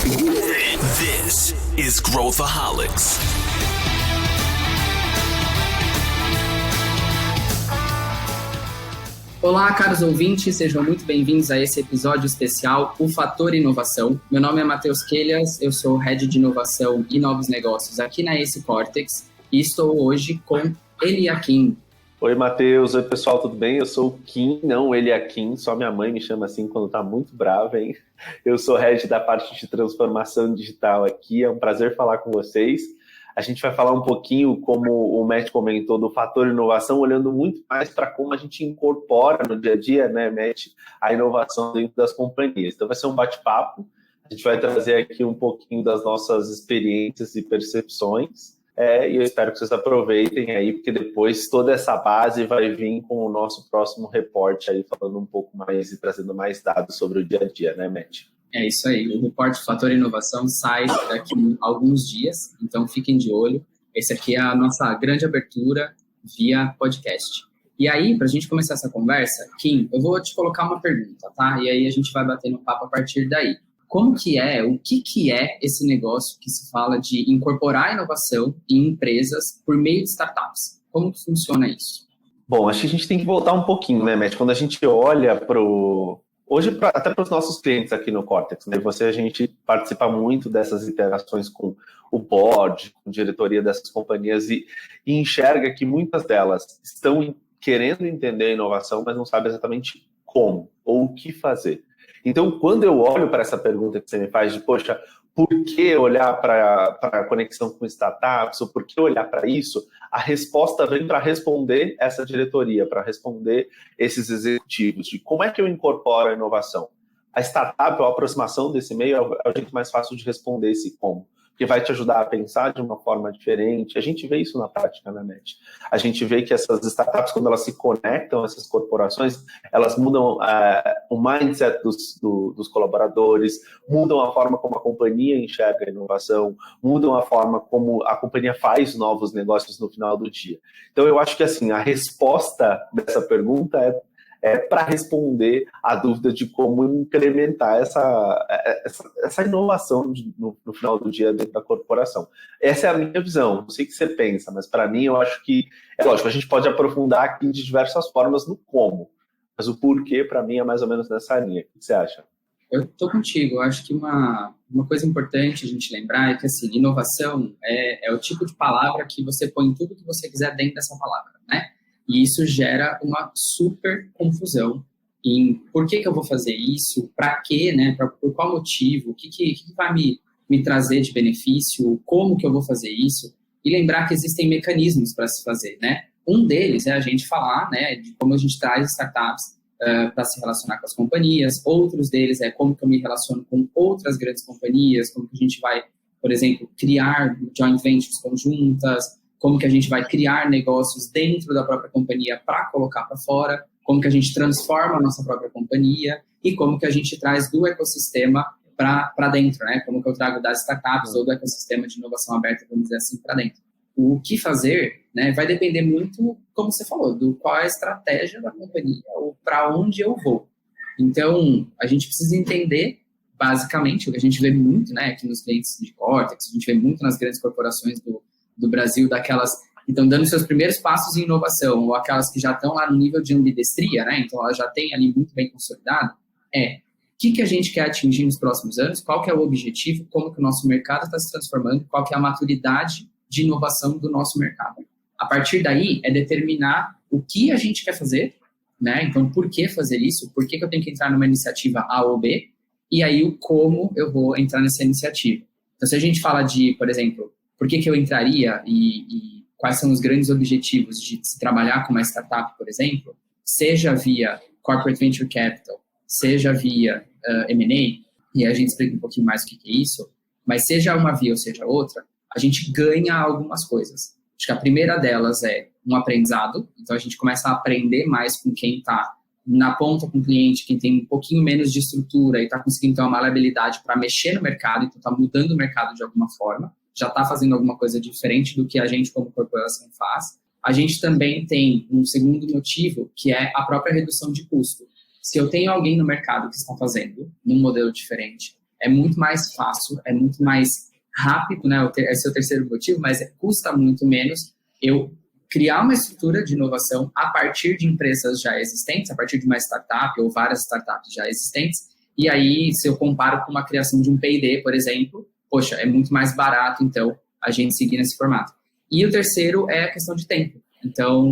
This is Growthaholics. Olá, caros ouvintes, sejam muito bem-vindos a esse episódio especial, O Fator Inovação. Meu nome é Matheus Quelhas, eu sou Head de Inovação e Novos Negócios aqui na Ace Cortex e estou hoje com Eliakim. Oi, Matheus. Oi, pessoal, tudo bem? Eu sou o Kim, não Eliakim, só minha mãe me chama assim quando tá muito brava, hein? Eu sou Head da parte de transformação digital aqui, é um prazer falar com vocês. A gente vai falar um pouquinho, como o Matt comentou, do fator inovação, olhando muito mais para como a gente incorpora no dia a dia, né, Matt, a inovação dentro das companhias. Então vai ser um bate-papo, a gente vai trazer aqui um pouquinho das nossas experiências e percepções, e eu espero que vocês aproveitem aí, porque depois toda essa base vai vir com o nosso próximo reporte aí, falando um pouco mais e trazendo mais dados sobre o dia a dia, né, Matt? É isso aí, o reporte Fator Inovação sai daqui a alguns dias, então fiquem de olho. Esse aqui é a nossa grande abertura via podcast. E aí, para a gente começar essa conversa, Kim, eu vou te colocar uma pergunta, tá? E aí a gente vai batendo papo a partir daí. Como que é, o que é esse negócio que se fala de incorporar a inovação em empresas por meio de startups? Como que funciona isso? Bom, acho que a gente tem que voltar um pouquinho, né, Matt? Quando a gente olha hoje, até para os nossos clientes aqui no Cortex, né? A gente participa muito dessas interações com o board, com a diretoria dessas companhias e enxerga que muitas delas estão querendo entender a inovação, mas não sabem exatamente como ou o que fazer. Então, quando eu olho para essa pergunta que você me faz de, poxa, por que olhar para a conexão com startups, ou por que olhar para isso, a resposta vem para responder essa diretoria, para responder esses executivos, de como é que eu incorporo a inovação. A startup, ou a aproximação desse meio, é o jeito mais fácil de responder esse como, porque vai te ajudar a pensar de uma forma diferente. A gente vê isso na prática, né, Matt? A gente vê que essas startups, quando elas se conectam, essas corporações, elas mudam o mindset dos colaboradores, mudam a forma como a companhia enxerga a inovação, mudam a forma como a companhia faz novos negócios no final do dia. Então, eu acho que assim, a resposta dessa pergunta é para responder a dúvida de como incrementar essa inovação no final do dia dentro da corporação. Essa é a minha visão, não sei o que você pensa, mas para mim eu acho que, é lógico, a gente pode aprofundar aqui de diversas formas no como, mas o porquê para mim é mais ou menos nessa linha. O que você acha? Eu estou contigo, eu acho que uma coisa importante a gente lembrar é que assim, inovação é o tipo de palavra que você põe tudo que você quiser dentro dessa palavra, né? E isso gera uma super confusão em por que eu vou fazer isso, para quê, né? Por qual motivo, o que vai me trazer de benefício, como que eu vou fazer isso. E lembrar que existem mecanismos para se fazer, né? Um deles é a gente falar, né, de como a gente traz startups para se relacionar com as companhias. Outros deles é como que eu me relaciono com outras grandes companhias, como que a gente vai, por exemplo, criar joint ventures conjuntas, como que a gente vai criar negócios dentro da própria companhia para colocar para fora, como que a gente transforma a nossa própria companhia e como que a gente traz do ecossistema para dentro, né? Como que eu trago das startups ou do ecossistema de inovação aberta, vamos dizer assim, para dentro. O que fazer, né, vai depender muito, como você falou, do qual é a estratégia da companhia ou para onde eu vou. Então, a gente precisa entender, basicamente, o que a gente vê muito, né, aqui nos clientes de Cortex, a gente vê muito nas grandes corporações do Brasil, daquelas que estão dando seus primeiros passos em inovação, ou aquelas que já estão lá no nível de ambidestria, né? Então, elas já têm ali muito bem consolidado, o que a gente quer atingir nos próximos anos, qual que é o objetivo, como que o nosso mercado está se transformando, qual que é a maturidade de inovação do nosso mercado. A partir daí, é determinar o que a gente quer fazer, né? Então, por que fazer isso? Por que eu tenho que entrar numa iniciativa A ou B? E aí, o como eu vou entrar nessa iniciativa. Então, se a gente fala de, por exemplo, por que eu entraria e quais são os grandes objetivos de se trabalhar com uma startup, por exemplo, seja via Corporate Venture Capital, seja via M&A, e a gente explica um pouquinho mais o que é isso, mas seja uma via ou seja outra, a gente ganha algumas coisas. Acho que a primeira delas é um aprendizado, então a gente começa a aprender mais com quem está na ponta com o cliente, quem tem um pouquinho menos de estrutura e está conseguindo ter uma maleabilidade para mexer no mercado, então está mudando o mercado de alguma forma, já está fazendo alguma coisa diferente do que a gente como corporação faz. A gente também tem um segundo motivo, que é a própria redução de custo. Se eu tenho alguém no mercado que está fazendo num modelo diferente, é muito mais fácil, é muito mais rápido, né? Esse é o terceiro motivo, mas custa muito menos eu criar uma estrutura de inovação a partir de empresas já existentes, a partir de uma startup ou várias startups já existentes. E aí, se eu comparo com uma criação de um P&D, por exemplo, poxa, é muito mais barato, então, a gente seguir nesse formato. E o terceiro é a questão de tempo. Então,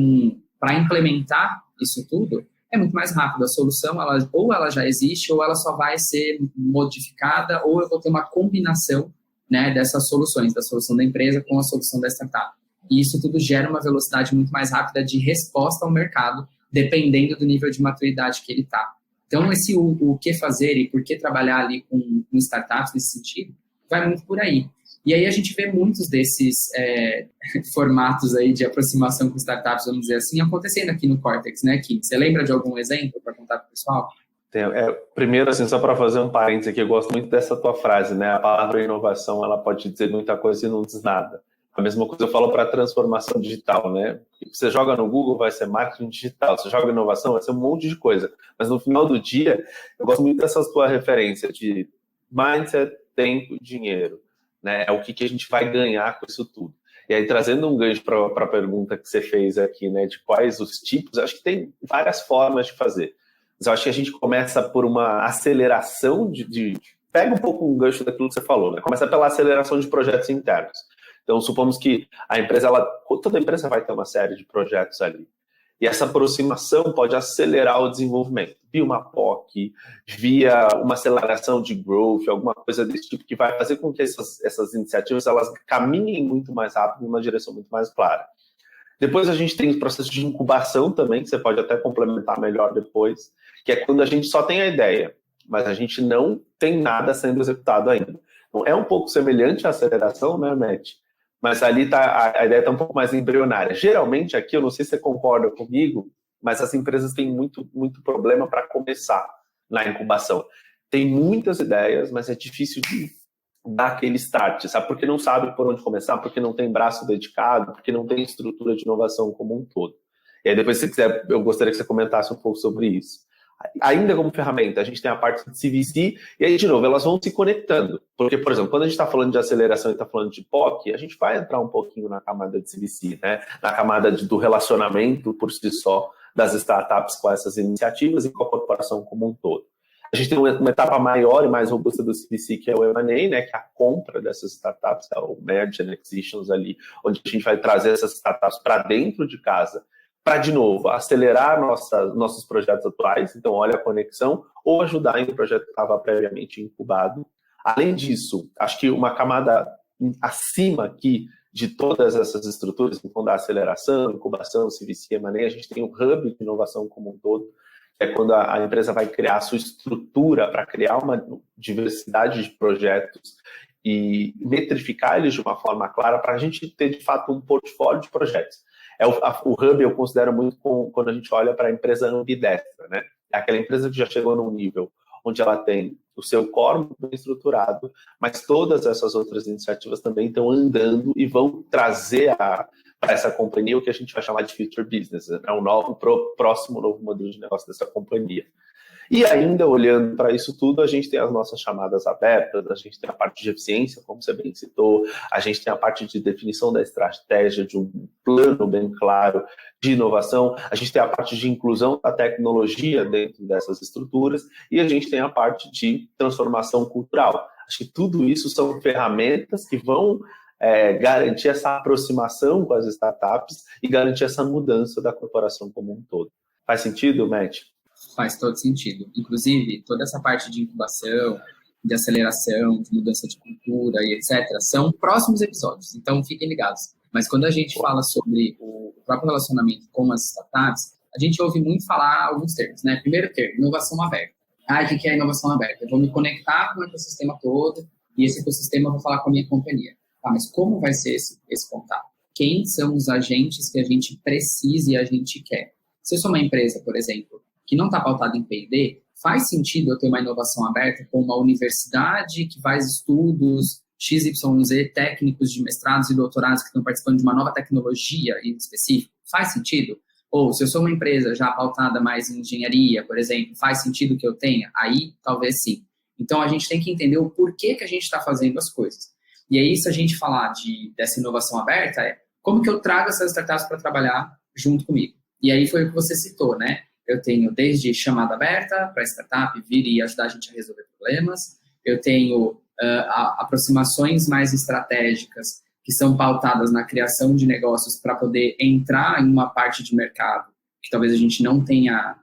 para implementar isso tudo, é muito mais rápido. A solução, ou ela já existe, ou ela só vai ser modificada, ou eu vou ter uma combinação, né, dessas soluções, da solução da empresa com a solução da startup. E isso tudo gera uma velocidade muito mais rápida de resposta ao mercado, dependendo do nível de maturidade que ele está. Então, o que fazer e por que trabalhar ali com startups nesse sentido, vai muito por aí. E aí a gente vê muitos desses formatos aí de aproximação com startups, vamos dizer assim, acontecendo aqui no Cortex, né, Kim? Você lembra de algum exemplo para contar para o pessoal? Primeiro, assim, só para fazer um parênteses aqui, eu gosto muito dessa tua frase, né? A palavra inovação, ela pode dizer muita coisa e não diz nada. A mesma coisa eu falo para a transformação digital, né? Você joga no Google, vai ser marketing digital. Você joga inovação, vai ser um monte de coisa. Mas no final do dia, eu gosto muito dessa tua referência de mindset, tempo e dinheiro, né? É o que a gente vai ganhar com isso tudo. E aí, trazendo um gancho para a pergunta que você fez aqui, né? De quais os tipos, acho que tem várias formas de fazer. Mas eu acho que a gente começa por uma aceleração pega um pouco um gancho daquilo que você falou, né? Começa pela aceleração de projetos internos. Então, supomos que a empresa, toda empresa vai ter uma série de projetos ali. E essa aproximação pode acelerar o desenvolvimento, via uma POC, via uma aceleração de growth, alguma coisa desse tipo, que vai fazer com que essas iniciativas elas caminhem muito mais rápido, numa direção muito mais clara. Depois a gente tem os processos de incubação também, que você pode até complementar melhor depois, que é quando a gente só tem a ideia, mas a gente não tem nada sendo executado ainda. Então, é um pouco semelhante à aceleração, né, Matt? Mas ali a ideia está um pouco mais embrionária. Geralmente aqui, eu não sei se você concorda comigo, mas as empresas têm muito, muito problema para começar na incubação. Tem muitas ideias, mas é difícil de dar aquele start, sabe? Porque não sabe por onde começar, porque não tem braço dedicado, porque não tem estrutura de inovação como um todo. E aí depois, se você quiser, eu gostaria que você comentasse um pouco sobre isso. Ainda como ferramenta, a gente tem a parte de CVC, e aí, de novo, elas vão se conectando. Porque, por exemplo, quando a gente está falando de aceleração e está falando de POC, a gente vai entrar um pouquinho na camada de CVC, né? Na camada do relacionamento, por si só, das startups com essas iniciativas e com a corporação como um todo. A gente tem uma etapa maior e mais robusta do CVC, que é o M&A, né? Que é a compra dessas startups, é o Merge and Acquisitions ali, onde a gente vai trazer essas startups para dentro de casa, para, de novo, acelerar nossos projetos atuais, então olha a conexão, ou ajudar em um projeto que estava previamente incubado. Além disso, acho que uma camada acima aqui de todas essas estruturas, então da aceleração, incubação, CVC, M&A, a gente tem o hub de inovação como um todo, que é quando a empresa vai criar a sua estrutura para criar uma diversidade de projetos e metrificar eles de uma forma clara para a gente ter, de fato, um portfólio de projetos. O hub eu considero muito quando a gente olha para a empresa ambidestra, né? É aquela empresa que já chegou num nível onde ela tem o seu core bem estruturado, mas todas essas outras iniciativas também estão andando e vão trazer para essa companhia o que a gente vai chamar de future business, né? Próximo novo modelo de negócio dessa companhia. E ainda, olhando para isso tudo, a gente tem as nossas chamadas abertas, a gente tem a parte de eficiência, como você bem citou, a gente tem a parte de definição da estratégia, de um plano bem claro de inovação, a gente tem a parte de inclusão da tecnologia dentro dessas estruturas e a gente tem a parte de transformação cultural. Acho que tudo isso são ferramentas que vão garantir essa aproximação com as startups e garantir essa mudança da corporação como um todo. Faz sentido, Matt? Faz todo sentido. Inclusive, toda essa parte de incubação, de aceleração, de mudança de cultura e etc., são próximos episódios, então fiquem ligados. Mas quando a gente fala sobre o próprio relacionamento com as startups, a gente ouve muito falar alguns termos, né? Primeiro termo, inovação aberta. O que é inovação aberta? Eu vou me conectar com o ecossistema todo e esse ecossistema eu vou falar com a minha companhia. Mas como vai ser esse contato? Quem são os agentes que a gente precisa e a gente quer? Se eu sou uma empresa, por exemplo, que não está pautada em P&D, faz sentido eu ter uma inovação aberta com uma universidade que faz estudos XYZ, técnicos de mestrados e doutorados que estão participando de uma nova tecnologia em específico? Faz sentido? Ou se eu sou uma empresa já pautada mais em engenharia, por exemplo, faz sentido que eu tenha? Aí, talvez sim. Então, a gente tem que entender o porquê que a gente está fazendo as coisas. E aí, se a gente falar dessa inovação aberta, como que eu trago essas startups para trabalhar junto comigo? E aí foi o que você citou, né? Eu tenho desde chamada aberta para a startup vir e ajudar a gente a resolver problemas. Eu tenho aproximações mais estratégicas que são pautadas na criação de negócios para poder entrar em uma parte de mercado que talvez a gente não tenha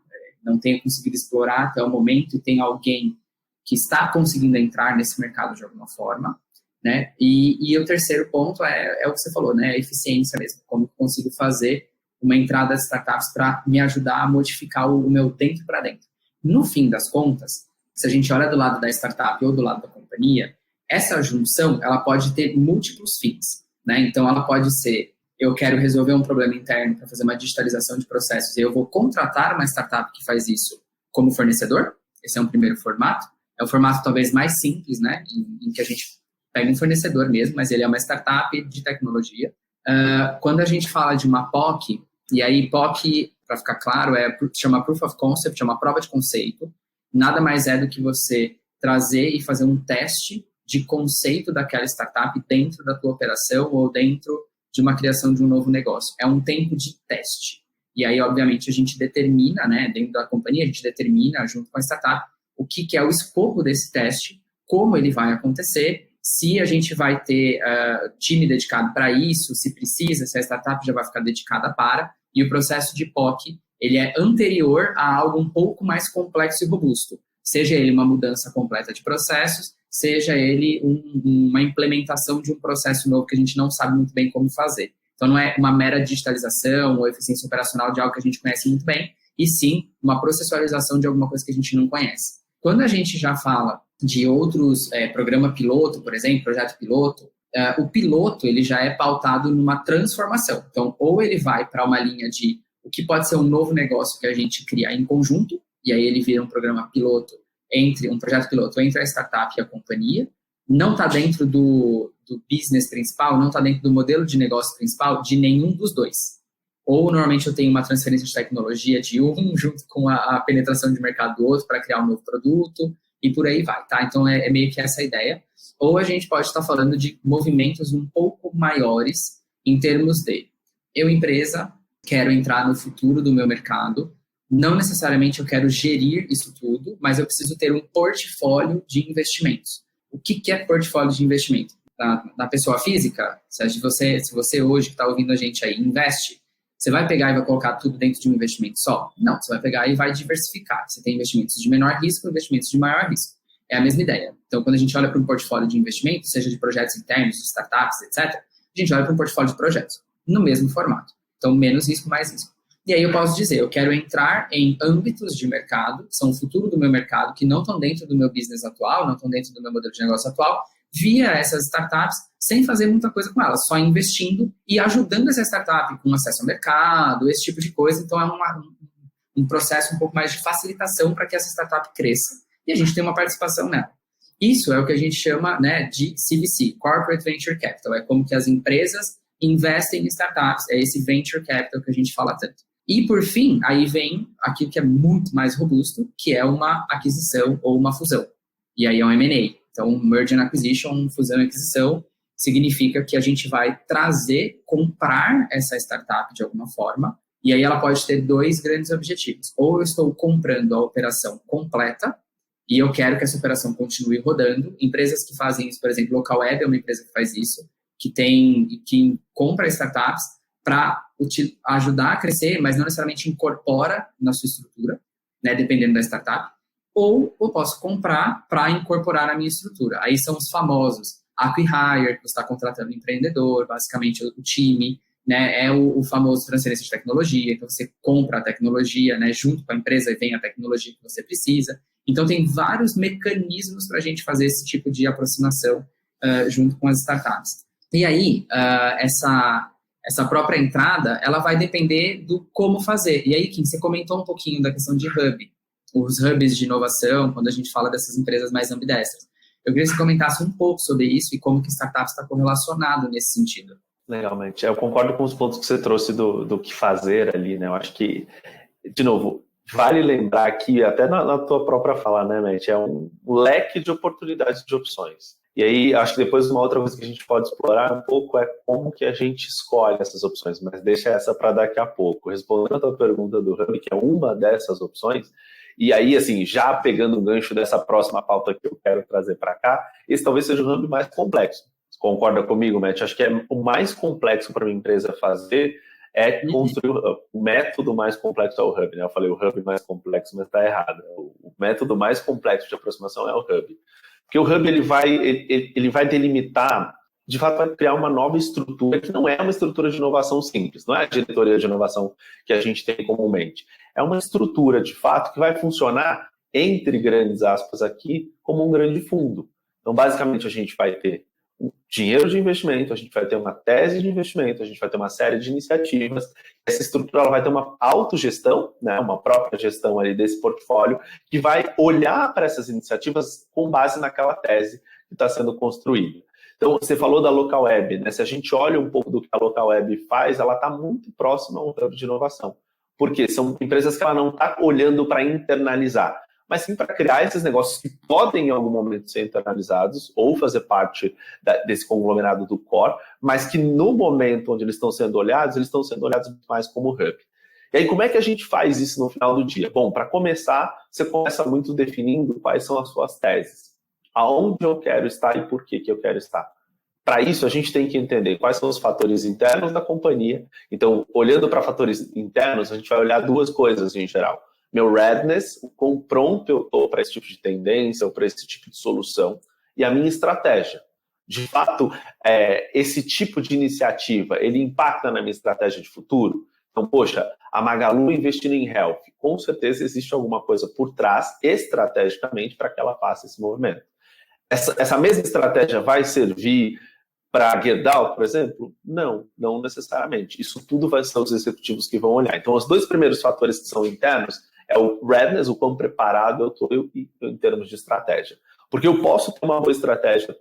conseguido explorar até o momento e tem alguém que está conseguindo entrar nesse mercado de alguma forma, né? E o terceiro ponto é o que você falou, né? A eficiência mesmo, como eu consigo fazer uma entrada de startups para me ajudar a modificar o meu dentro para dentro. No fim das contas, se a gente olha do lado da startup ou do lado da companhia, essa junção, ela pode ter múltiplos fins, né? Então, ela pode ser, eu quero resolver um problema interno para fazer uma digitalização de processos e eu vou contratar uma startup que faz isso como fornecedor. Esse é um primeiro formato. É o formato talvez mais simples, né? Em que a gente pega um fornecedor mesmo, mas ele é uma startup de tecnologia. Quando a gente fala de uma POC, e aí POC, para ficar claro, chama Proof of Concept, é uma prova de conceito. Nada mais é do que você trazer e fazer um teste de conceito daquela startup dentro da tua operação ou dentro de uma criação de um novo negócio. É um tempo de teste. E aí, obviamente, a gente determina, né, dentro da companhia, a gente determina, junto com a startup, o que é o escopo desse teste, como ele vai acontecer, se a gente vai ter time dedicado para isso, se precisa, se a startup já vai ficar dedicada para, e o processo de POC, ele é anterior a algo um pouco mais complexo e robusto, seja ele uma mudança completa de processos, seja ele uma implementação de um processo novo que a gente não sabe muito bem como fazer. Então, não é uma mera digitalização ou eficiência operacional de algo que a gente conhece muito bem, e sim uma processualização de alguma coisa que a gente não conhece. Quando a gente já fala de outros, programa piloto, por exemplo, projeto piloto, o piloto ele já é pautado numa transformação. Então, ou ele vai para uma linha de o que pode ser um novo negócio que a gente cria em conjunto, e aí ele vira um programa piloto um projeto piloto entre a startup e a companhia, não está dentro do business principal, não está dentro do modelo de negócio principal de nenhum dos dois. Ou, normalmente, eu tenho uma transferência de tecnologia de um junto com a penetração de mercado do outro para criar um novo produto, e por aí vai, tá? Então, é meio que essa a ideia. Ou a gente pode estar falando de movimentos um pouco maiores em termos de eu, empresa, quero entrar no futuro do meu mercado, não necessariamente eu quero gerir isso tudo, mas eu preciso ter um portfólio de investimentos. O que é portfólio de investimento? Na pessoa física, se você hoje que está ouvindo a gente aí investe, você vai pegar e vai colocar tudo dentro de um investimento só? Não, você vai pegar e vai diversificar. Você tem investimentos de menor risco e investimentos de maior risco. É a mesma ideia. Então, quando a gente olha para um portfólio de investimento, seja de projetos internos, de startups, etc., a gente olha para um portfólio de projetos, no mesmo formato. Então, menos risco, mais risco. E aí eu posso dizer, eu quero entrar em âmbitos de mercado, que são o futuro do meu mercado, que não estão dentro do meu business atual, não estão dentro do meu modelo de negócio atual, via essas startups, sem fazer muita coisa com elas, só investindo e ajudando essa startup com acesso ao mercado, esse tipo de coisa. Então, é um processo um pouco mais de facilitação para que essa startup cresça e a gente tem uma participação nela. Isso é o que a gente chama, né, de CVC, Corporate Venture Capital. É como que as empresas investem em startups, é esse Venture Capital que a gente fala tanto. E, por fim, aí vem aquilo que é muito mais robusto, que é uma aquisição ou uma fusão. E aí é um M&A. Então, Merger and Acquisition, fusão e aquisição, significa que a gente vai comprar essa startup de alguma forma, e aí ela pode ter dois grandes objetivos. Ou eu estou comprando a operação completa, e eu quero que essa operação continue rodando. Empresas que fazem isso, por exemplo, Localweb é uma empresa que faz isso, que compra startups para ajudar a crescer, mas não necessariamente incorpora na sua estrutura, né, dependendo da startup. Ou eu posso comprar para incorporar na minha estrutura. Aí são os famosos acqui-hire, que você está contratando um empreendedor, basicamente o time, né, é o famoso transferência de tecnologia, então você compra a tecnologia, né, junto com a empresa e vem a tecnologia que você precisa. Então tem vários mecanismos para a gente fazer esse tipo de aproximação junto com as startups. E aí, essa própria entrada, ela vai depender do como fazer. E aí, Kim, você comentou um pouquinho da questão de hub, os hubs de inovação, quando a gente fala dessas empresas mais ambidestras. Eu queria que você comentasse um pouco sobre isso e como que startups está correlacionado nesse sentido. Legalmente. Eu concordo com os pontos que você trouxe do que fazer ali, né? Eu acho que, de novo, vale lembrar aqui, até na tua própria fala, né, Matt, é um leque de oportunidades de opções. E aí, acho que depois uma outra coisa que a gente pode explorar um pouco é como que a gente escolhe essas opções, mas deixa essa para daqui a pouco. Respondendo a tua pergunta do Hub, que é uma dessas opções, e aí, assim, já pegando o gancho dessa próxima pauta que eu quero trazer para cá, esse talvez seja o Hub mais complexo. Você concorda comigo, Matt? Acho que é o mais complexo para uma empresa fazer é construir o Hub. O método mais complexo é o Hub, né? Eu falei o Hub mais complexo, mas está errado. O método mais complexo de aproximação é o Hub. Porque o Hub ele vai delimitar, de fato, vai criar uma nova estrutura que não é uma estrutura de inovação simples, não é a diretoria de inovação que a gente tem comumente. É uma estrutura, de fato, que vai funcionar, entre grandes aspas aqui, como um grande fundo. Então, basicamente, a gente vai ter dinheiro de investimento, a gente vai ter uma tese de investimento, a gente vai ter uma série de iniciativas. Essa estrutura ela vai ter uma autogestão, né, uma própria gestão ali desse portfólio, que vai olhar para essas iniciativas com base naquela tese que está sendo construída. Então, você falou da Local Web, né? Se a gente olha um pouco do que a Local Web faz, ela está muito próxima ao hub de inovação. Porque são empresas que ela não está olhando para internalizar, mas sim para criar esses negócios que podem em algum momento ser internalizados ou fazer parte desse conglomerado do core, mas que no momento onde eles estão sendo olhados muito mais como hub. E aí, como é que a gente faz isso no final do dia? Bom, para começar, você começa muito definindo quais são as suas teses. Aonde eu quero estar e por que eu quero estar. Para isso, a gente tem que entender quais são os fatores internos da companhia. Então, olhando para fatores internos, a gente vai olhar duas coisas em geral. Meu readiness, o quão pronto eu estou para esse tipo de tendência ou para esse tipo de solução, e a minha estratégia. De fato, esse tipo de iniciativa, ele impacta na minha estratégia de futuro? Então, poxa, a Magalu investindo em health, com certeza existe alguma coisa por trás, estrategicamente, para que ela faça esse movimento. Essa mesma estratégia vai servir para Gerdau, por exemplo? Não necessariamente. Isso tudo vai ser os executivos que vão olhar. Então, os dois primeiros fatores que são internos é o readiness, o quão preparado eu estou em termos de estratégia. Porque eu posso ter uma boa estratégia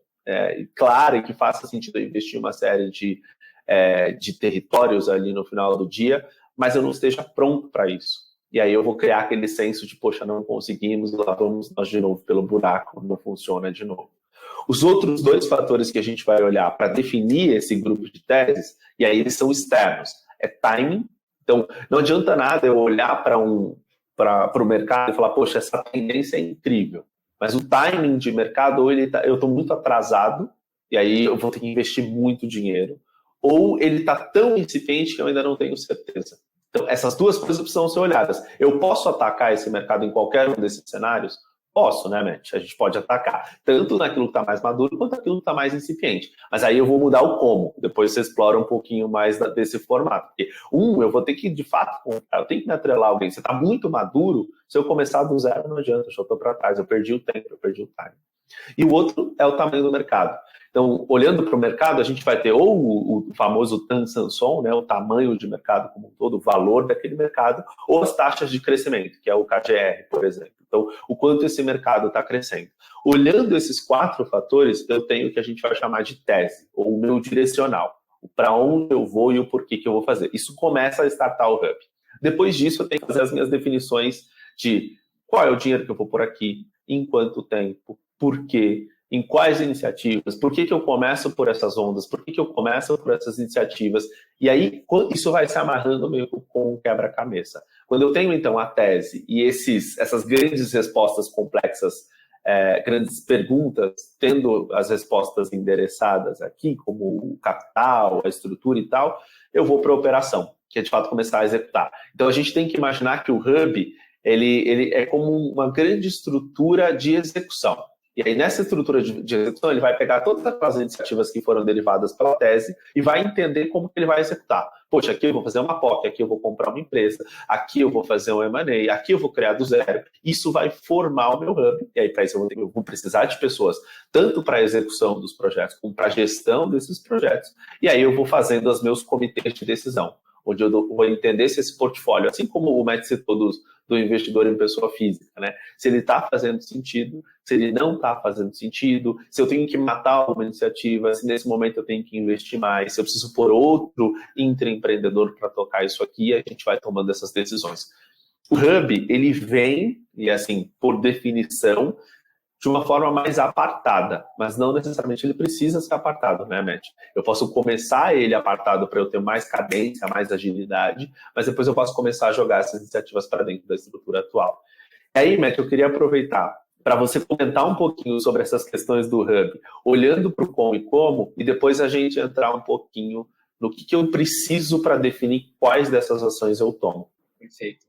clara e que faça sentido investir em uma série de territórios ali no final do dia, mas eu não esteja pronto para isso. E aí eu vou criar aquele senso de, poxa, não conseguimos, lá vamos nós de novo pelo buraco, não funciona de novo. Os outros dois fatores que a gente vai olhar para definir esse grupo de teses, e aí eles são externos, é timing. Então, não adianta nada eu olhar para o mercado e falar, poxa, essa tendência é incrível, mas o timing de mercado, ou eu estou muito atrasado, e aí eu vou ter que investir muito dinheiro, ou ele está tão incipiente que eu ainda não tenho certeza. Então, essas duas coisas precisam ser olhadas. Eu posso atacar esse mercado em qualquer um desses cenários? Posso, né, Matt? A gente pode atacar tanto naquilo que está mais maduro quanto naquilo que está mais incipiente. Mas aí eu vou mudar o como. Depois você explora um pouquinho mais desse formato. Porque, eu vou ter que, de fato, comprar. Eu tenho que me atrelar a alguém. Você está muito maduro, se eu começar do zero, não adianta. Eu já estou para trás. Eu perdi o tempo, eu perdi o time. E o outro é o tamanho do mercado. Então, olhando para o mercado, a gente vai ter ou o famoso TAM Samson, né, o tamanho de mercado como um todo, o valor daquele mercado, ou as taxas de crescimento, que é o KGR, por exemplo. Então, o quanto esse mercado está crescendo. Olhando esses 4 fatores, eu tenho o que a gente vai chamar de tese, ou o meu direcional. Para onde eu vou e o porquê que eu vou fazer. Isso começa a startar o hub. Depois disso, eu tenho que fazer as minhas definições de qual é o dinheiro que eu vou pôr aqui, em quanto tempo, por quê, em quais iniciativas, por que eu começo por essas ondas, por que eu começo por essas iniciativas, e aí isso vai se amarrando meio com um quebra-cabeça. Quando eu tenho, então, a tese e essas grandes respostas complexas, grandes perguntas, tendo as respostas endereçadas aqui, como o capital, a estrutura e tal, eu vou para a operação, que é, de fato, começar a executar. Então, a gente tem que imaginar que o hub, ele é como uma grande estrutura de execução. E aí, nessa estrutura de execução, ele vai pegar todas aquelas iniciativas que foram derivadas pela tese e vai entender como que ele vai executar. Poxa, aqui eu vou fazer uma POC, aqui eu vou comprar uma empresa, aqui eu vou fazer um M&A, aqui eu vou criar do zero. Isso vai formar o meu hub. E aí, para isso, eu vou precisar de pessoas, tanto para a execução dos projetos, como para a gestão desses projetos. E aí, eu vou fazendo os meus comitês de decisão, onde eu vou entender se esse portfólio, assim como o Matt citou do investidor em pessoa física, né? Se ele está fazendo sentido, se ele não está fazendo sentido, se eu tenho que matar uma iniciativa, se nesse momento eu tenho que investir mais, se eu preciso pôr outro intraempreendedor para tocar isso aqui, a gente vai tomando essas decisões. O Hub, ele vem, e assim, por definição, de uma forma mais apartada, mas não necessariamente ele precisa ser apartado, né, Matt? Eu posso começar ele apartado para eu ter mais cadência, mais agilidade, mas depois eu posso começar a jogar essas iniciativas para dentro da estrutura atual. E aí, Matt, eu queria aproveitar para você comentar um pouquinho sobre essas questões do Hub, olhando para o como, e depois a gente entrar um pouquinho no que eu preciso para definir quais dessas ações eu tomo. Perfeito.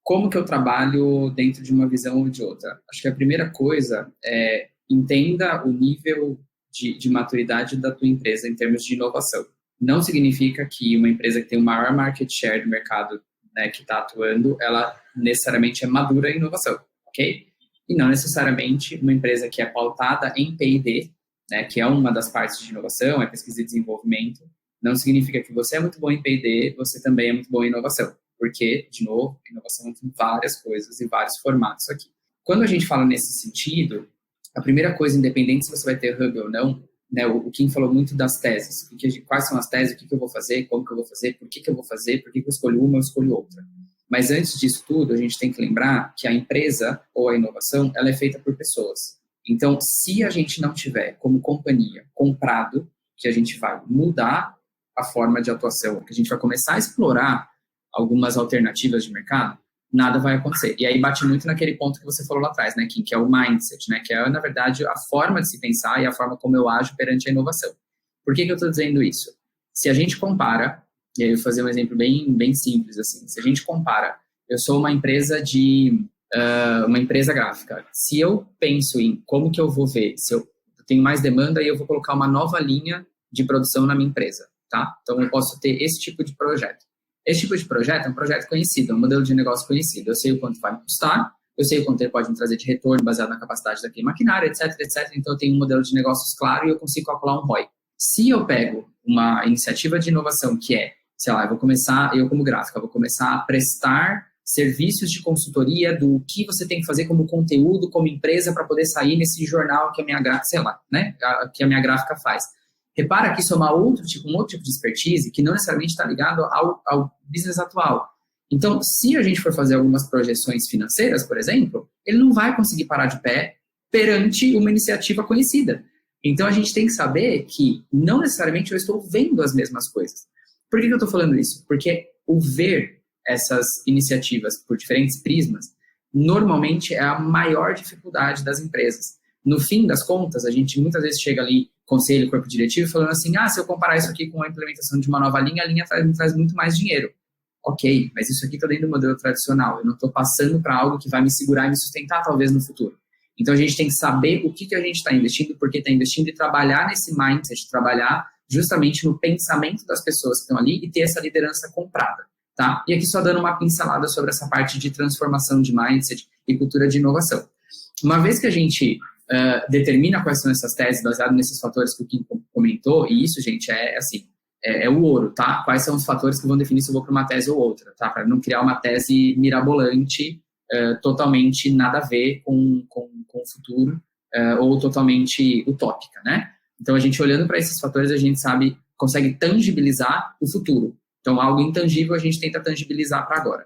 Como que eu trabalho dentro de uma visão ou de outra? Acho que a primeira coisa é entenda o nível de maturidade da tua empresa em termos de inovação. Não significa que uma empresa que tem o maior market share do mercado, né, que está atuando, ela necessariamente é madura em inovação, ok? E não necessariamente uma empresa que é pautada em P&D, né, que é uma das partes de inovação, é pesquisa e desenvolvimento, não significa que você é muito bom em P&D, você também é muito bom em inovação. Porque, de novo, inovação tem várias coisas e vários formatos aqui. Quando a gente fala nesse sentido, a primeira coisa, independente se você vai ter Hub ou não, né, o Kim falou muito das teses. Quais são as teses, o que eu vou fazer, como que eu vou fazer, por que eu vou fazer, por que eu escolho uma ou escolho outra. Mas antes disso tudo, a gente tem que lembrar que a empresa ou a inovação, ela é feita por pessoas. Então, se a gente não tiver, como companhia, comprado, que a gente vai mudar a forma de atuação, que a gente vai começar a explorar algumas alternativas de mercado, nada vai acontecer. E aí bate muito naquele ponto que você falou lá atrás, né, Kim, que é o mindset, né, que é, na verdade, a forma de se pensar e a forma como eu ajo perante a inovação. Por que eu estou dizendo isso? Se a gente compara, e aí eu vou fazer um exemplo bem simples, assim, se a gente compara, eu sou uma empresa uma empresa gráfica. Se eu penso em como que eu vou ver, se eu tenho mais demanda, aí eu vou colocar uma nova linha de produção na minha empresa, tá? Então, eu posso ter esse tipo de projeto. Esse tipo de projeto é um projeto conhecido, é um modelo de negócio conhecido. Eu sei o quanto vai me custar, eu sei o quanto ele pode me trazer de retorno baseado na capacidade daquele maquinário, etc. Então, eu tenho um modelo de negócios claro e eu consigo calcular um ROI. Se eu pego uma iniciativa de inovação que é, sei lá, eu como gráfica, vou começar a prestar serviços de consultoria do que você tem que fazer como conteúdo, como empresa, para poder sair nesse jornal que a minha gráfica, sei lá, né, que a minha gráfica faz. Repara que isso é um outro tipo de expertise que não necessariamente está ligado ao business atual. Então, se a gente for fazer algumas projeções financeiras, por exemplo, ele não vai conseguir parar de pé perante uma iniciativa conhecida. Então, a gente tem que saber que não necessariamente eu estou vendo as mesmas coisas. Por que eu estou falando isso? Porque o ver essas iniciativas por diferentes prismas, normalmente é a maior dificuldade das empresas. No fim das contas, a gente muitas vezes chega ali, conselho, corpo diretivo, falando assim, se eu comparar isso aqui com a implementação de uma nova linha, a linha me traz muito mais dinheiro. Ok, mas isso aqui está dentro do modelo tradicional, eu não estou passando para algo que vai me segurar e me sustentar talvez no futuro. Então a gente tem que saber o que a gente está investindo, por que está investindo e trabalhar nesse mindset, trabalhar justamente no pensamento das pessoas que estão ali e ter essa liderança comprada, tá? E aqui só dando uma pincelada sobre essa parte de transformação de mindset e cultura de inovação. Uma vez que a gente determina quais são essas teses baseado nesses fatores que o Kim comentou, e isso, gente, é o ouro, tá? Quais são os fatores que vão definir se eu vou para uma tese ou outra, tá? Para não criar uma tese mirabolante, totalmente nada a ver com o futuro, ou totalmente utópica, né? Então, a gente olhando para esses fatores, a gente consegue tangibilizar o futuro. Então, algo intangível a gente tenta tangibilizar para agora.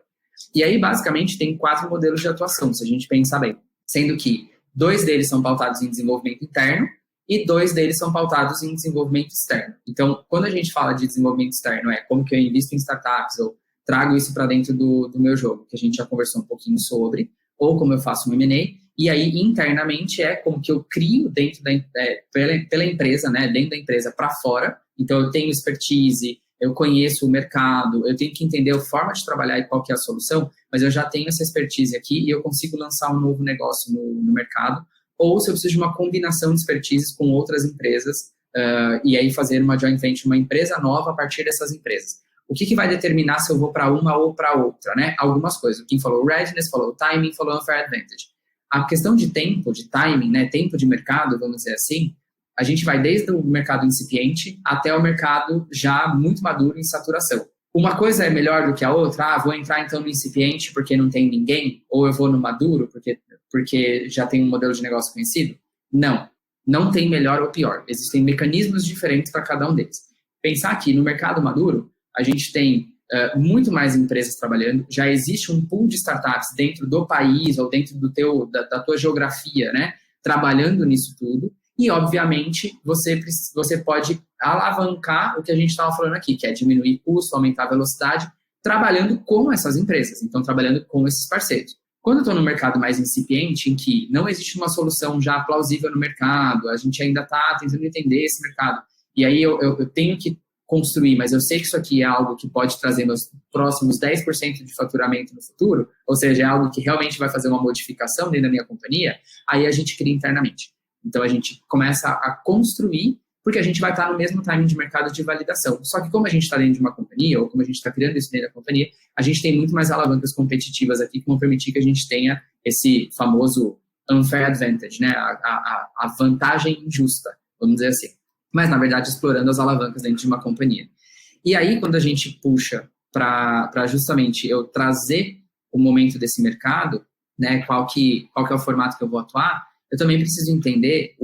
E aí, basicamente, tem 4 modelos de atuação, se a gente pensar bem. Sendo que 2 deles são pautados em desenvolvimento interno e 2 deles são pautados em desenvolvimento externo. Então, quando a gente fala de desenvolvimento externo, é como que eu invisto em startups ou trago isso para dentro do meu jogo, que a gente já conversou um pouquinho sobre, ou como eu faço um M&A, e aí internamente é como que eu crio dentro pela empresa, né, dentro da empresa para fora. Então, eu tenho expertise, eu conheço o mercado, eu tenho que entender a forma de trabalhar e qual que é a solução, mas eu já tenho essa expertise aqui e eu consigo lançar um novo negócio no mercado, ou se eu preciso de uma combinação de expertises com outras empresas, e aí fazer uma joint venture, uma empresa nova a partir dessas empresas. O que vai determinar se eu vou para uma ou para outra, né? Algumas coisas. O Kim falou readiness, falou timing, falou unfair advantage. A questão de tempo, de timing, né? Tempo de mercado, vamos dizer assim, a gente vai desde o mercado incipiente até o mercado já muito maduro em saturação. Uma coisa é melhor do que a outra? Vou entrar então no incipiente porque não tem ninguém? Ou eu vou no maduro porque já tem um modelo de negócio conhecido? Não tem melhor ou pior. Existem mecanismos diferentes para cada um deles. Pensar que no mercado maduro, a gente tem muito mais empresas trabalhando, já existe um pool de startups dentro do país ou dentro da tua geografia, né, trabalhando nisso tudo, e, obviamente, você pode alavancar o que a gente estava falando aqui, que é diminuir custo, aumentar a velocidade, trabalhando com essas empresas, então trabalhando com esses parceiros. Quando eu estou no mercado mais incipiente, em que não existe uma solução já plausível no mercado, a gente ainda está tentando entender esse mercado, e aí eu tenho que construir, mas eu sei que isso aqui é algo que pode trazer meus próximos 10% de faturamento no futuro, ou seja, é algo que realmente vai fazer uma modificação dentro da minha companhia, aí a gente cria internamente. Então, a gente começa a construir, porque a gente vai estar no mesmo timing de mercado de validação. Só que como a gente está dentro de uma companhia, ou como a gente está criando isso dentro da companhia, a gente tem muito mais alavancas competitivas aqui que vão permitir que a gente tenha esse famoso unfair advantage, né? A vantagem injusta, vamos dizer assim. Mas, na verdade, explorando as alavancas dentro de uma companhia. E aí, quando a gente puxa para justamente eu trazer o momento desse mercado, né? Qual que é o formato que eu vou atuar, eu também preciso entender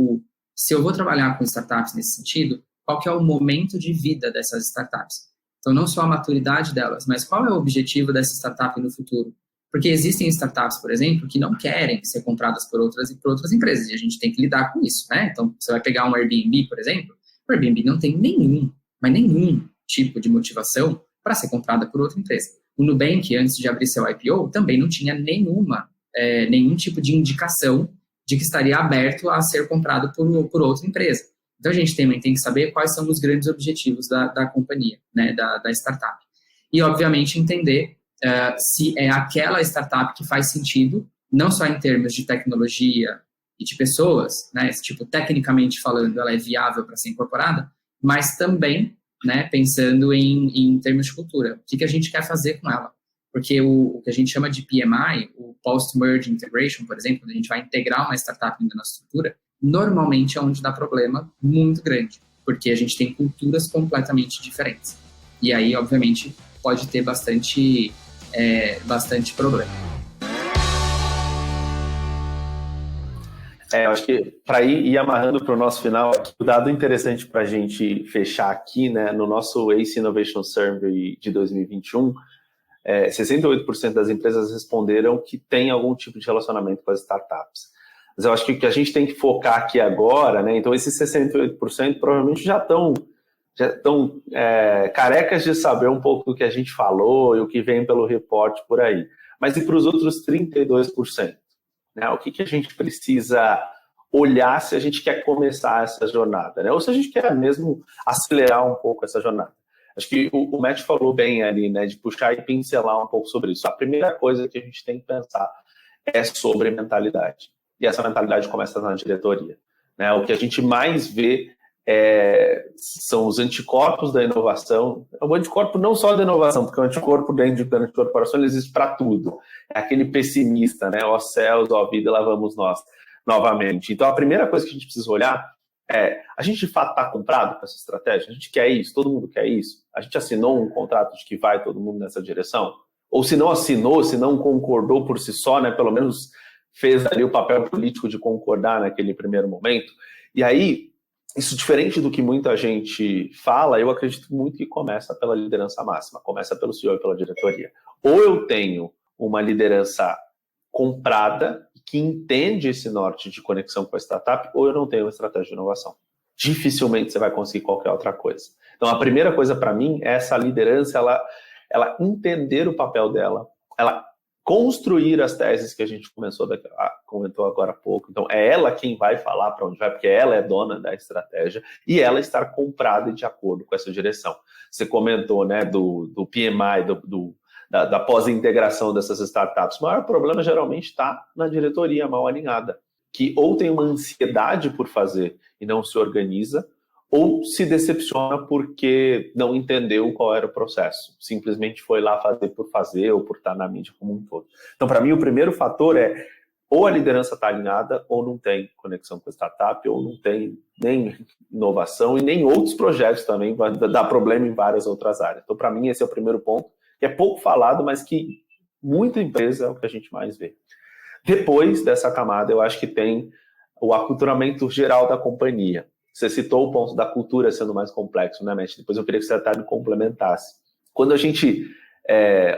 se eu vou trabalhar com startups nesse sentido, qual que é o momento de vida dessas startups. Então, não só a maturidade delas, mas qual é o objetivo dessa startup no futuro. Porque existem startups, por exemplo, que não querem ser compradas por outras empresas, e a gente tem que lidar com isso, né? Então, você vai pegar um Airbnb, por exemplo, o Airbnb não tem nenhum tipo de motivação para ser comprada por outra empresa. O Nubank, antes de abrir seu IPO, também não tinha nenhum tipo de indicação de que estaria aberto a ser comprado por outra empresa. Então, a gente também tem que saber quais são os grandes objetivos da companhia, né, da startup. E, obviamente, entender se é aquela startup que faz sentido, não só em termos de tecnologia e de pessoas, né, tipo, tecnicamente falando, ela é viável para ser incorporada, mas também, né, pensando em termos de cultura. O que a gente quer fazer com ela? Porque o que a gente chama de PMI, o Post-Merge Integration, por exemplo, quando a gente vai integrar uma startup na nossa estrutura, normalmente é onde dá problema muito grande, porque a gente tem culturas completamente diferentes. E aí, obviamente, pode ter bastante problema. Eu acho que para ir amarrando para o nosso final, o dado interessante para a gente fechar aqui, né, no nosso ACE Innovation Survey de 2021, 68% das empresas responderam que tem algum tipo de relacionamento com as startups. Mas eu acho que o que a gente tem que focar aqui agora, né, então esses 68% provavelmente já estão carecas de saber um pouco do que a gente falou e o que vem pelo reporte por aí. Mas e para os outros 32%? Né, o que a gente precisa olhar se a gente quer começar essa jornada, né, ou se a gente quer mesmo acelerar um pouco essa jornada? Acho que o Matt falou bem ali, né, de puxar e pincelar um pouco sobre isso. A primeira coisa que a gente tem que pensar é sobre mentalidade. E essa mentalidade começa na diretoria, né? O que a gente mais vê são os anticorpos da inovação. O anticorpo não só da inovação, porque o anticorpo dentro da corporação ele existe para tudo. É aquele pessimista, né? Ó céus, ó vida, lá vamos nós novamente. Então, a primeira coisa que a gente precisa olhar a gente de fato está comprado com essa estratégia? A gente quer isso? Todo mundo quer isso? A gente assinou um contrato de que vai todo mundo nessa direção? Ou se não assinou, se não concordou por si só, né, pelo menos fez ali o papel político de concordar naquele primeiro momento? E aí, isso diferente do que muita gente fala, eu acredito muito que começa pela liderança máxima, começa pelo CEO e pela diretoria. Ou eu tenho uma liderança comprada, que entende esse norte de conexão com a startup, ou eu não tenho uma estratégia de inovação. Dificilmente você vai conseguir qualquer outra coisa. Então, a primeira coisa para mim é essa liderança, ela entender o papel dela, ela construir as teses que a gente comentou agora há pouco. Então, é ela quem vai falar para onde vai, porque ela é dona da estratégia, e ela estar comprada e de acordo com essa direção. Você comentou, né, do PMI, da pós-integração dessas startups. O maior problema geralmente está na diretoria mal alinhada, que ou tem uma ansiedade por fazer e não se organiza, ou se decepciona porque não entendeu qual era o processo. Simplesmente foi lá fazer por fazer ou por estar na mídia como um todo. Então, para mim, o primeiro fator é ou a liderança está alinhada ou não tem conexão com a startup, ou não tem nem inovação e nem outros projetos também, vai dar problema em várias outras áreas. Então, para mim, esse é o primeiro ponto, que é pouco falado, mas que muita empresa é o que a gente mais vê. Depois dessa camada, eu acho que tem o aculturamento geral da companhia. Você citou o ponto da cultura sendo mais complexo, né, Matt? Depois eu queria que você até me complementasse. Quando a gente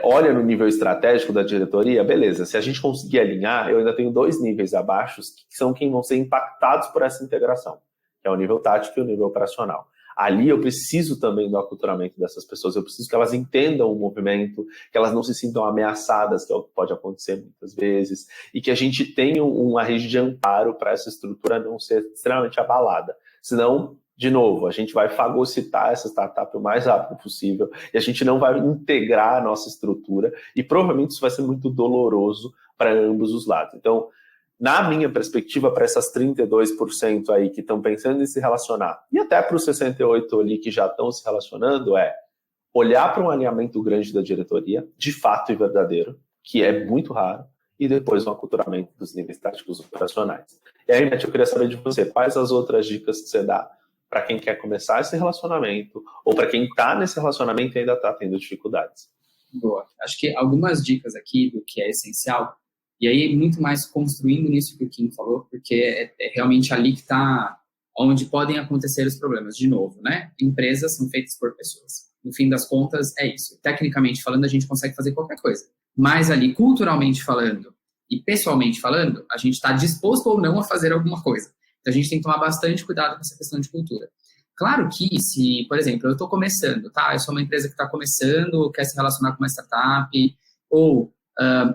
olha no nível estratégico da diretoria, beleza, se a gente conseguir alinhar, eu ainda tenho 2 níveis abaixo, que são quem vão ser impactados por essa integração, que é o nível tático e o nível operacional. Ali eu preciso também do aculturamento dessas pessoas, eu preciso que elas entendam o movimento, que elas não se sintam ameaçadas, que é o que pode acontecer muitas vezes, e que a gente tenha uma rede de amparo para essa estrutura não ser extremamente abalada. Senão, de novo, a gente vai fagocitar essa startup o mais rápido possível e a gente não vai integrar a nossa estrutura e provavelmente isso vai ser muito doloroso para ambos os lados. Então, na minha perspectiva, para essas 32% aí que estão pensando em se relacionar, e até para os 68% ali que já estão se relacionando, olhar para um alinhamento grande da diretoria, de fato e verdadeiro, que é muito raro, e depois um aculturamento dos níveis táticos operacionais. E aí, Matt, eu queria saber de você, quais as outras dicas que você dá para quem quer começar esse relacionamento, ou para quem está nesse relacionamento e ainda está tendo dificuldades? Boa. Acho que algumas dicas aqui do que é essencial, e aí muito mais construindo nisso que o Kim falou, porque é realmente ali que está onde podem acontecer os problemas. De novo, né? Empresas são feitas por pessoas. No fim das contas, é isso. Tecnicamente falando, a gente consegue fazer qualquer coisa. Mas ali, culturalmente falando e pessoalmente falando, a gente está disposto ou não a fazer alguma coisa. Então, a gente tem que tomar bastante cuidado com essa questão de cultura. Claro que se, por exemplo, eu estou começando, tá? Eu sou uma empresa que está começando, quer se relacionar com uma startup, ou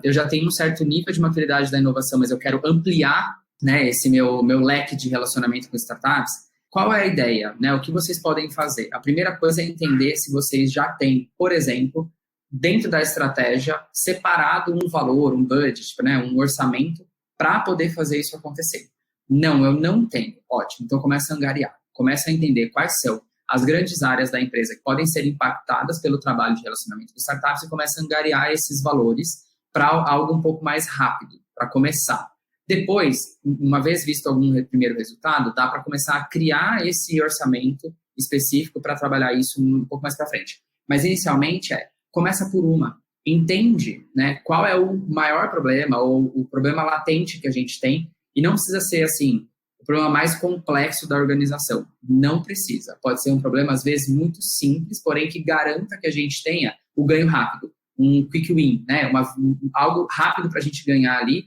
eu já tenho um certo nível de maturidade da inovação, mas eu quero ampliar, né, esse meu leque de relacionamento com startups. Qual é a ideia? Né? O que vocês podem fazer? A primeira coisa é entender se vocês já têm, por exemplo, dentro da estratégia, separado um valor, um budget, né, um orçamento, para poder fazer isso acontecer. Não, eu não tenho. Ótimo. Então, começa a angariar. Começa a entender quais são as grandes áreas da empresa que podem ser impactadas pelo trabalho de relacionamento com startups e começa a angariar esses valores para algo um pouco mais rápido, para começar. Depois, uma vez visto algum primeiro resultado, dá para começar a criar esse orçamento específico para trabalhar isso um pouco mais para frente. Mas, inicialmente, começa por uma. Entende, né, qual é o maior problema ou o problema latente que a gente tem. E não precisa ser, assim, o problema mais complexo da organização. Não precisa. Pode ser um problema, às vezes, muito simples, porém que garanta que a gente tenha o ganho rápido. Um quick win, né? Algo rápido para a gente ganhar ali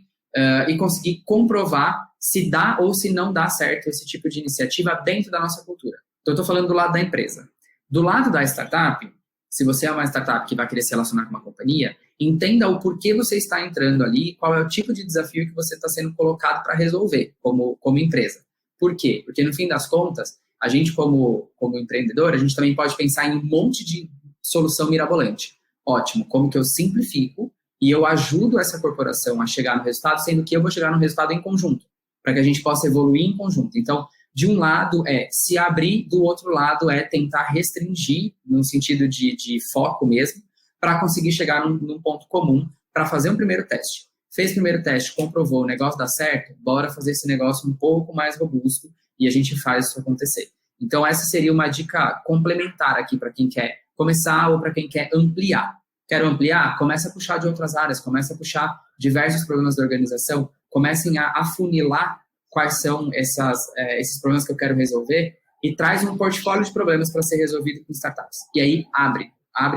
e conseguir comprovar se dá ou se não dá certo esse tipo de iniciativa dentro da nossa cultura. Então, eu estou falando do lado da empresa. Do lado da startup, se você é uma startup que vai querer se relacionar com uma companhia, entenda o porquê você está entrando ali, qual é o tipo de desafio que você está sendo colocado para resolver como empresa. Por quê? Porque, no fim das contas, a gente, como empreendedor, a gente também pode pensar em um monte de solução mirabolante. Ótimo, como que eu simplifico e eu ajudo essa corporação a chegar no resultado, sendo que eu vou chegar no resultado em conjunto, para que a gente possa evoluir em conjunto. Então, de um lado se abrir, do outro lado tentar restringir, no sentido de foco mesmo, para conseguir chegar num ponto comum, para fazer um primeiro teste. Fez o primeiro teste, comprovou, o negócio dá certo, bora fazer esse negócio um pouco mais robusto e a gente faz isso acontecer. Então, essa seria uma dica complementar aqui para quem quer começar ou para quem quer ampliar. Quero ampliar? Começa a puxar de outras áreas, começa a puxar diversos problemas da organização, comecem a afunilar quais são esses problemas que eu quero resolver e traz um portfólio de problemas para ser resolvido com startups. E aí, abre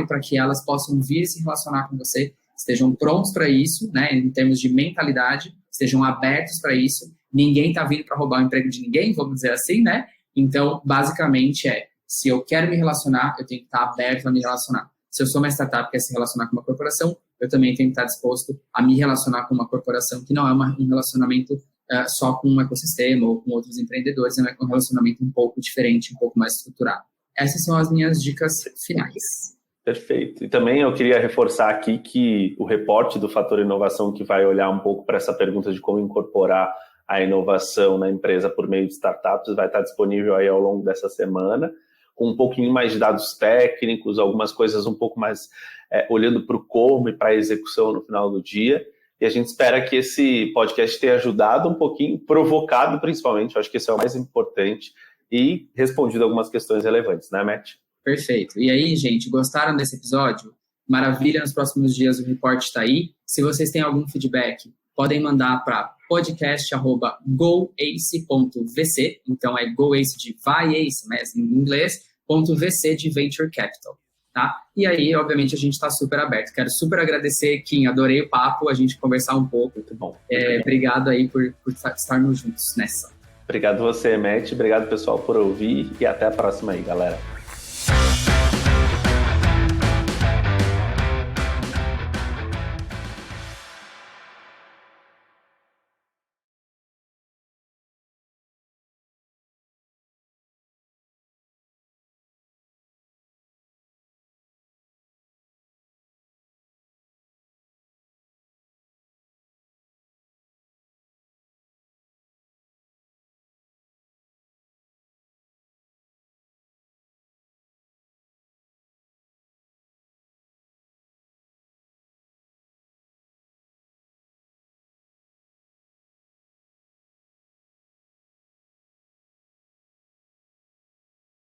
para que elas possam vir se relacionar com você, estejam prontos para isso, né, em termos de mentalidade, estejam abertos para isso. Ninguém está vindo para roubar o emprego de ninguém, vamos dizer assim, né? Então, basicamente se eu quero me relacionar, eu tenho que estar aberto a me relacionar. Se eu sou uma startup que quer se relacionar com uma corporação, eu também tenho que estar disposto a me relacionar com uma corporação que não é um relacionamento só com um ecossistema ou com outros empreendedores, é um relacionamento um pouco diferente, um pouco mais estruturado. Essas são as minhas dicas finais. Perfeito. E também eu queria reforçar aqui que o reporte do Fator Inovação, que vai olhar um pouco para essa pergunta de como incorporar a inovação na empresa por meio de startups, vai estar disponível aí ao longo dessa semana, com um pouquinho mais de dados técnicos, algumas coisas um pouco mais olhando para o como e para a execução no final do dia. E a gente espera que esse podcast tenha ajudado um pouquinho, provocado principalmente, eu acho que isso é o mais importante, e respondido algumas questões relevantes, né, Matt? Perfeito. E aí, gente, gostaram desse episódio? Maravilha, nos próximos dias o report está aí. Se vocês têm algum feedback, podem mandar para podcast@goace.vc, então é goace de vai ace, mas em inglês, .vc de Venture Capital. tá? E aí, obviamente, a gente está super aberto. Quero super agradecer, Kim, adorei o papo, a gente conversar um pouco. Muito bom. Obrigado aí por estarmos juntos nessa. Obrigado você, Matt. Obrigado, pessoal, por ouvir. E até a próxima aí, galera.